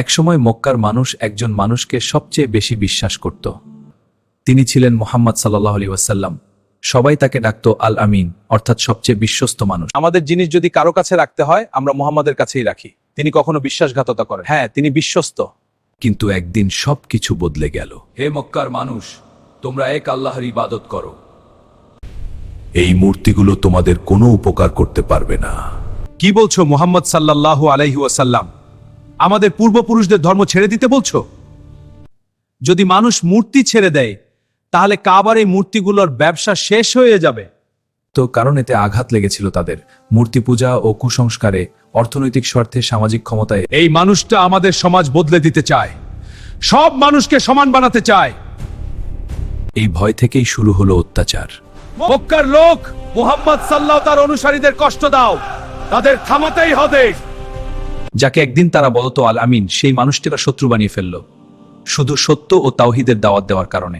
একসময় মক্কার মানুষ একজন মানুষকে সবচেয়ে বেশি বিশ্বাস করত। তিনি ছিলেন মুহাম্মদ সাল্লাল্লাহু আলাইহি ওয়াসাল্লাম। সবাই তাকে ডাকত আল আমিন, অর্থাৎ সবচেয়ে বিশ্বস্ত মানুষ। আমাদের জিনিস যদি কারো কাছে রাখতে হয় আমরা মুহাম্মাদের কাছেই রাখি। তিনি কখনো বিশ্বাসঘাতকতা করেন। হ্যাঁ, তিনি বিশ্বস্ত। কিন্তু একদিন সবকিছু বদলে গেল। হে মক্কার মানুষ, তোমরা এক আল্লাহর ইবাদত করো। এই মূর্তিগুলো তোমাদের কোনো উপকার করতে পারবে না। কি বলছো মুহাম্মদ সাল্লাল্লাহু আলাইহি ওয়াসাল্লাম? আমাদের পূর্বপুরুষদের ধর্ম ছেড়ে দিতে বলছো? যদি মানুষ মূর্তি ছেড়ে দেয় তাহলে কাবার এই মূর্তিগুলোর ব্যবসা শেষ হয়ে যাবে। তো কারণ এতে আঘাত লেগেছিল তাদের মূর্তি পূজা ও কুসংস্কারে, অর্থনৈতিক স্বার্থে, সামাজিক ক্ষমতায়। এই মানুষটা আমাদের সমাজ বদলে দিতে চায়, সব মানুষকে সমান বানাতে চায়। এই ভয় থেকেই শুরু হলো অত্যাচার। মক্কার লোক, মুহাম্মদ সাল্লাল্লাহু তার অনুসারীদের কষ্ট দাও, তাদের থামাতেই হবে। যাকে একদিন তারা বলতো আল আমিন, সেই মানুষটিরা শত্রু বানিয়ে ফেলল, শুধু সত্য ও তাওহীদের দাওয়াত দেওয়ার কারণে।